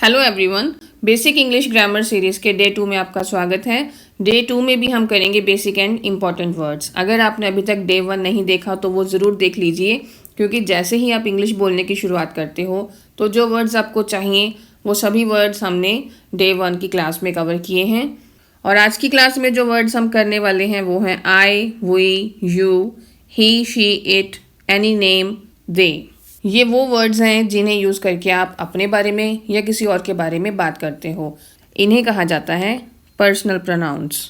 Hello everyone, basic English grammar series के day 2 में आपका स्वागत है। डे 2 में भी हम करेंगे बेसिक एंड इम्पॉर्टेंट वर्ड्स। अगर आपने अभी तक डे 1 नहीं देखा तो वो ज़रूर देख लीजिए, क्योंकि जैसे ही आप इंग्लिश बोलने की शुरुआत करते हो तो जो वर्ड्स आपको चाहिए वो सभी वर्ड्स हमने डे 1 की क्लास में कवर किए हैं। और आज की क्लास में जो वर्ड्स हम करने वाले हैं वो हैं I, we, you, he, she, it, any name, they. ये वो वर्ड्स हैं जिन्हें यूज़ करके आप अपने बारे में या किसी और के बारे में बात करते हो। इन्हें कहा जाता है पर्सनल प्रोनाउंस।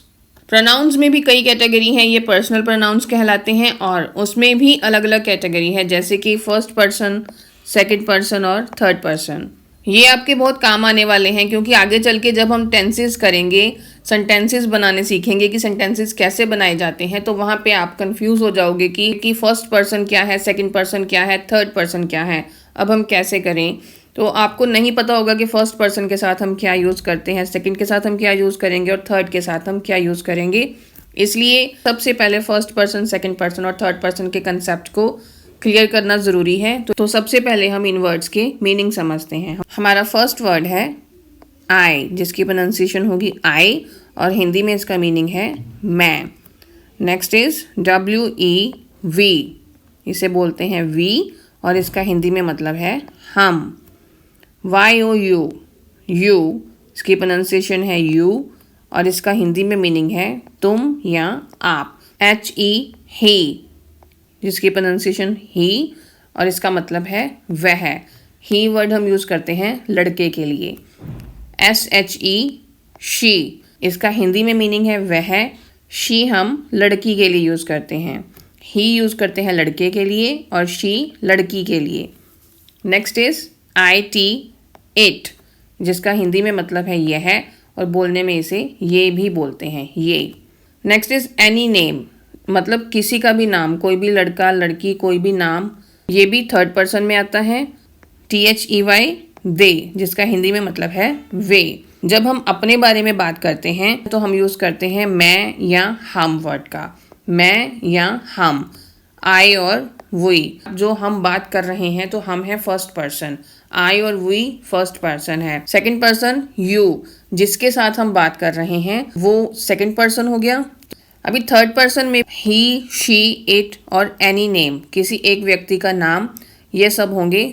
प्रोनाउंस में भी कई कैटेगरी हैं, ये पर्सनल प्रोनाउंस कहलाते हैं और उसमें भी अलग अलग कैटेगरी है, जैसे कि फर्स्ट पर्सन, सेकंड पर्सन और थर्ड पर्सन। ये आपके बहुत काम आने वाले हैं, क्योंकि आगे चल के जब हम टेंसेस करेंगे, सेंटेंसेस बनाने सीखेंगे कि सेंटेंसेस कैसे बनाए जाते हैं, तो वहाँ पे आप कंफ्यूज हो जाओगे कि फर्स्ट पर्सन क्या है, सेकंड पर्सन क्या है, थर्ड पर्सन क्या है, अब हम कैसे करें। तो आपको नहीं पता होगा कि फर्स्ट पर्सन के साथ हम क्या यूज़ करते हैं, सेकंड के साथ हम क्या यूज़ करेंगे और थर्ड के साथ हम क्या यूज़ करेंगे। इसलिए सबसे पहले फर्स्ट पर्सन, सेकंड पर्सन और थर्ड पर्सन के कंसेप्ट को क्लियर करना ज़रूरी है। तो सबसे पहले हम इन वर्ड्स के मीनिंग समझते हैं। हमारा फर्स्ट वर्ड है आई, जिसकी प्रोनाउंसिएशन होगी आई और हिंदी में इसका मीनिंग है मैं। नेक्स्ट इज WEV, इसे बोलते हैं वी और इसका हिंदी में मतलब है हम। YOU, यू, इसकी प्रोनाउंसिएशन है यू और इसका हिंदी में मीनिंग है तुम या आप। HE, ही, जिसकी प्रोनाउंसिएशन ही और इसका मतलब है वह। ही वर्ड हम यूज़ करते हैं लड़के के लिए। SHE, शी, इसका हिंदी में मीनिंग है वह। शी हम लड़की के लिए यूज़ करते हैं। ही यूज़ करते हैं लड़के के लिए और शी लड़की के लिए। नेक्स्ट इज IT, इट, जिसका हिंदी में मतलब है यह और बोलने में इसे ये भी बोलते हैं, ये। नेक्स्ट इज एनी नेम, मतलब किसी का भी नाम, कोई भी लड़का लड़की कोई भी नाम, ये भी थर्ड पर्सन में आता है। THEY, दे, जिसका हिंदी में मतलब है वे। जब हम अपने बारे में बात करते हैं तो हम यूज़ करते हैं मैं या हम वर्ड का, मैं या हम। आई और वी, जो हम बात कर रहे हैं तो हम हैं फर्स्ट पर्सन, आई और वी फर्स्ट पर्सन है। सेकंड पर्सन यू, जिसके साथ हम बात कर रहे हैं वो सेकंड पर्सन हो गया। अभी थर्ड पर्सन में ही, शी, इट और एनी नेम, किसी एक व्यक्ति का नाम, ये सब होंगे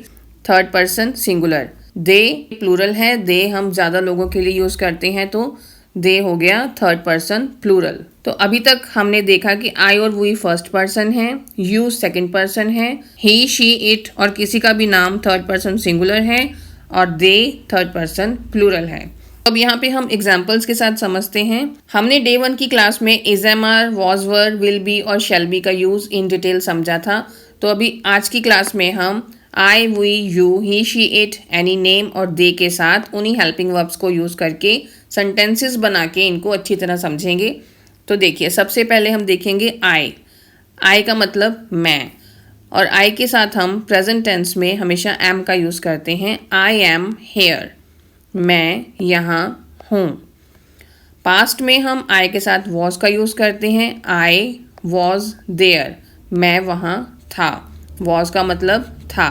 third person singular. They plural है, दे हम ज़्यादा लोगों के लिए यूज़ करते हैं तो दे हो गया थर्ड पर्सन प्लूरल। तो अभी तक हमने देखा कि आई और वी फर्स्ट पर्सन है, यू सेकंड पर्सन है, ही, शी, इट और किसी का भी नाम थर्ड पर्सन सिंगुलर है और दे थर्ड पर्सन प्लूरल है। अब यहाँ पे हम एग्जाम्पल्स के साथ समझते हैं। हमने डे 1 की क्लास में is, am, are, was, were, will be और शैल बी का यूज़ इन डिटेल समझा था। तो अभी आज की क्लास में हम I, we, you, he, she, it, any name और दे के साथ उन्हीं हेल्पिंग वर्ब्स को यूज़ करके सेंटेंसेस बना के इनको अच्छी तरह समझेंगे। तो देखिए, सबसे पहले हम देखेंगे आई। आई का मतलब मैं, और आई के साथ हम प्रेजेंट टेंस में हमेशा एम का यूज़ करते हैं। आई एम हेयर, मैं यहाँ हूँ। पास्ट में हम आई के साथ वॉज का यूज़ करते हैं। आई वॉज देयर, मैं वहाँ था, वॉज का मतलब था।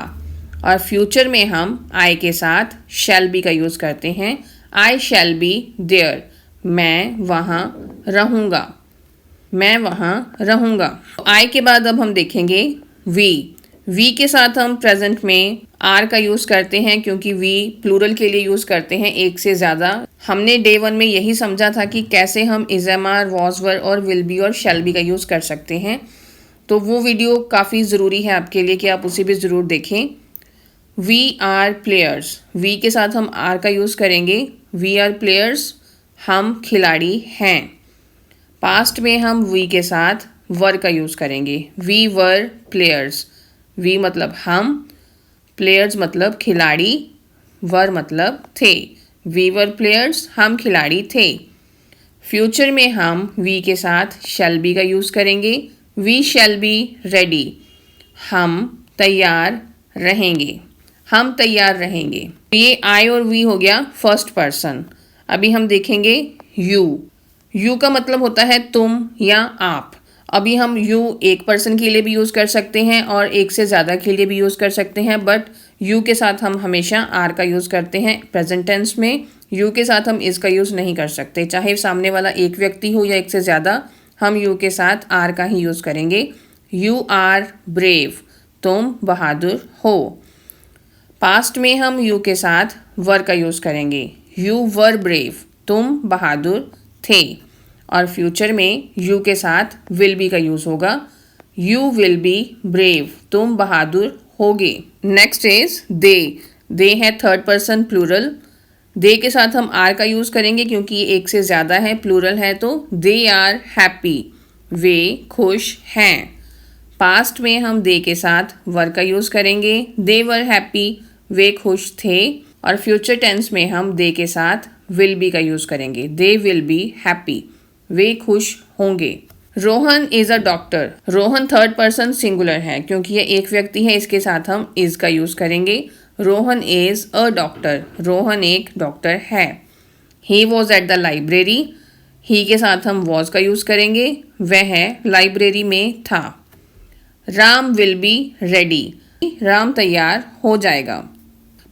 और फ्यूचर में हम आई के साथ शैल बी का यूज़ करते हैं। आई शैल बी देयर, मैं वहाँ रहूँगा, मैं वहाँ रहूँगा। आई के बाद अब हम देखेंगे वी। वी के साथ हम प्रेजेंट में आर का यूज़ करते हैं, क्योंकि वी प्लूरल के लिए यूज़ करते हैं एक से ज़्यादा। हमने डे 1 में यही समझा था कि कैसे हम इज, एम, आर, वॉज, वर और विल बी और शैल बी का यूज़ कर सकते हैं। तो वो वीडियो काफ़ी ज़रूरी है आपके लिए कि आप उसे भी ज़रूर देखें। वी आर प्लेयर्स, वी के साथ हम आर का यूज़ करेंगे। वी आर प्लेयर्स, हम खिलाड़ी हैं। पास्ट में हम वी के साथ वर का यूज़ करेंगे। वी वर प्लेयर्स, वी मतलब हम, प्लेयर्स मतलब खिलाड़ी, वर मतलब थे। वी वर प्लेयर्स, हम खिलाड़ी थे। फ्यूचर में हम वी के साथ शैल बी का यूज़ करेंगे। वी शैल बी रेडी, हम तैयार रहेंगे, हम तैयार रहेंगे। ये आई और वी हो गया फर्स्ट पर्सन। अभी हम देखेंगे यू। यू का मतलब होता है तुम या आप। अभी हम यू एक पर्सन के लिए भी यूज़ कर सकते हैं और एक से ज़्यादा के लिए भी यूज़ कर सकते हैं, बट यू के साथ हम हमेशा आर का यूज़ करते हैं प्रेजेंट टेंस में। यू के साथ हम इज़ का यूज़ नहीं कर सकते, चाहे सामने वाला एक व्यक्ति हो या एक से ज़्यादा, हम यू के साथ आर का ही यूज़ करेंगे। यू आर ब्रेव, तुम बहादुर हो। पास्ट में हम यू के साथ वर का यूज़ करेंगे। यू वर ब्रेव, तुम बहादुर थे। और फ्यूचर में यू के साथ विल बी का यूज़ होगा। यू विल बी ब्रेव, तुम बहादुर होगे। Next is they. दे है थर्ड पर्सन प्लूरल। दे के साथ हम आर का यूज़ करेंगे क्योंकि ये एक से ज़्यादा है, प्लूरल है, तो दे आर हैप्पी, वे खुश हैं। पास्ट में हम दे के साथ वर का यूज़ करेंगे। दे वर हैप्पी, वे खुश थे। और फ्यूचर टेंस में हम दे के साथ विल बी का यूज़ करेंगे। दे विल बी हैप्पी, वे खुश होंगे। Rohan is a doctor. Rohan third person singular है क्योंकि ये एक व्यक्ति है, इसके साथ हम इज़ का यूज़ करेंगे। Rohan is a doctor, Rohan एक डॉक्टर है। He was at the library. He के साथ हम वॉज का यूज़ करेंगे, वह लाइब्रेरी में था। Ram will be ready, Ram तैयार हो जाएगा।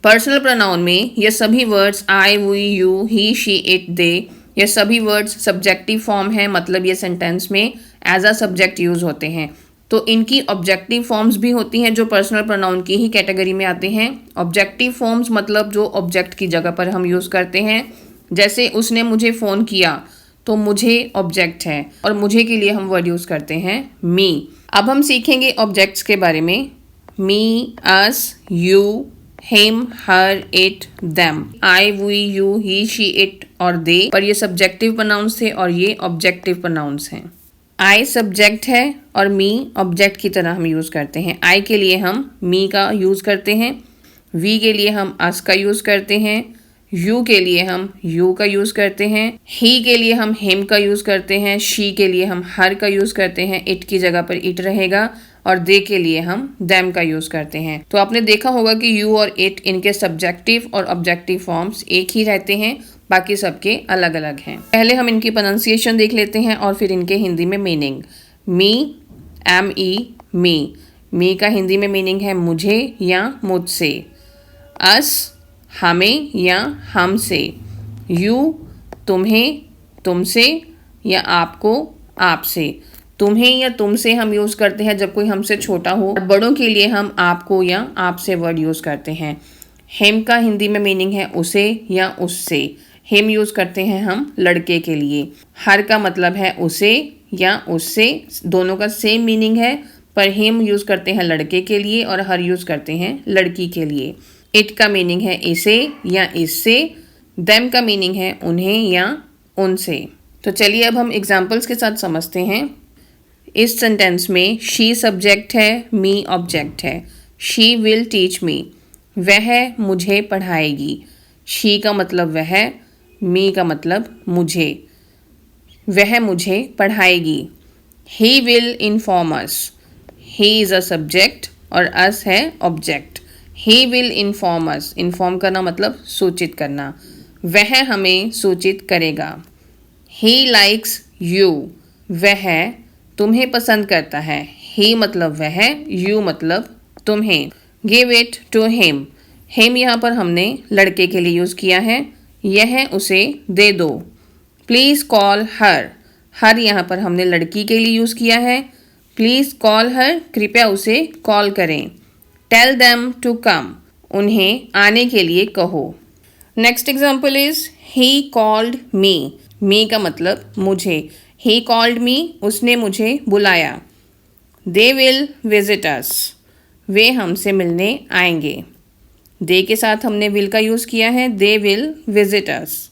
पर्सनल प्रोनाउन में ये सभी words I, we, you, he, she, it, they, ये सभी वर्ड्स सब्जेक्टिव फॉर्म है, मतलब ये सेंटेंस में एज अ सब्जेक्ट यूज़ होते हैं। तो इनकी ऑब्जेक्टिव फॉर्म्स भी होती हैं जो पर्सनल प्रोनाउन की ही कैटेगरी में आते हैं। ऑब्जेक्टिव फॉर्म्स मतलब जो ऑब्जेक्ट की जगह पर हम यूज़ करते हैं। जैसे उसने मुझे फ़ोन किया, तो मुझे ऑब्जेक्ट है और मुझे के लिए हम वर्ड यूज़ करते हैं मी। अब हम सीखेंगे ऑब्जेक्ट्स के बारे में। Me, us, you, him, her, it, them. I, we, you, he, she, it और दे पर ये सब्जेक्टिव प्रोनाउंस थे और ये ऑब्जेक्टिव प्रोनाउंस हैं। आई सब्जेक्ट है और मी ऑब्जेक्ट की तरह हम यूज़ करते हैं। आई के लिए हम मी का यूज़ करते हैं। वी के लिए हम अस का यूज़ करते हैं। यू के लिए हम यू का यूज़ करते हैं। ही के लिए हम हिम का यूज़ करते हैं। शी के लिए हम हर का यूज़ करते हैं, इट की जगह पर इट रहेगा। और दे के लिए हम देम का यूज़ करते हैं। तो आपने देखा होगा कि यू और इट, इनके सब्जेक्टिव और ऑब्जेक्टिव फॉर्म्स एक ही रहते हैं, बाकी सबके अलग अलग हैं। पहले हम इनकी प्रोनाउंसिएशन देख लेते हैं और फिर इनके हिंदी में मीनिंग। मी, एम ई, मी। मी का हिंदी में मीनिंग है मुझे या मुझसे। अस, हमें या हमसे। यू, तुम्हें, तुमसे या आपको, आपसे। तुम्हें या तुमसे हम यूज़ करते हैं जब कोई हमसे छोटा हो। और बड़ों के लिए हम आपको या आपसे वर्ड यूज़ करते हैं। हिम का हिंदी में मीनिंग है उसे या उससे। हिम यूज़ करते हैं हम लड़के के लिए। हर का मतलब है उसे या उससे, दोनों का सेम मीनिंग है, पर हिम यूज़ करते हैं लड़के के लिए और हर यूज़ करते हैं लड़की के लिए। इट का मीनिंग है इसे या इससे। देम का मीनिंग है उन्हें या उनसे। तो चलिए अब हम एग्जाम्पल्स के साथ समझते हैं। इस सेंटेंस में शी सब्जेक्ट है, मी ऑब्जेक्ट है। शी विल टीच मी, वह मुझे पढ़ाएगी। शी का मतलब वह, मी का मतलब मुझे। वह मुझे पढ़ाएगी। He will inform us, he is a subject और अस है object. He will inform us, inform करना मतलब सूचित करना। वह हमें सूचित करेगा। ही लाइक्स यू, वह तुम्हें पसंद करता है। ही मतलब वह, यू मतलब तुम्हें। Give it to him, him यहाँ पर हमने लड़के के लिए यूज़ किया है, यह उसे दे दो। प्लीज़ कॉल हर, हर यहाँ पर हमने लड़की के लिए यूज़ किया है। प्लीज़ कॉल हर, कृपया उसे कॉल करें। टेल देम टू कम, उन्हें आने के लिए कहो। Next example is he called me, me का मतलब मुझे। ही कॉल्ड मी, उसने मुझे बुलाया। दे विल विजिट अस, वे हमसे मिलने आएंगे। दे के साथ हमने विल का यूज़ किया है, they will visit us.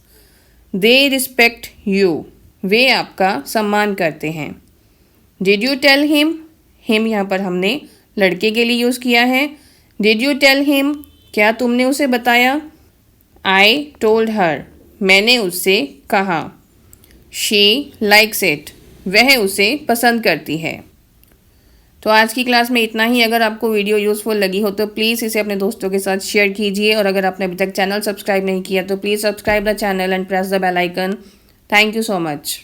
They respect you, वे आपका सम्मान करते हैं। Did you tell him, him यहाँ पर हमने लड़के के लिए यूज़ किया है। डिड यू टेल हिम, क्या तुमने उसे बताया। आई टोल्ड हर, मैंने उससे कहा। शी लाइक्स इट, वह उसे पसंद करती है। तो आज की क्लास में इतना ही। अगर आपको वीडियो यूज़फुल लगी हो तो प्लीज़ इसे अपने दोस्तों के साथ शेयर कीजिए और अगर आपने अभी तक चैनल सब्सक्राइब नहीं किया तो please subscribe the channel and press the bell icon. Thank you so much.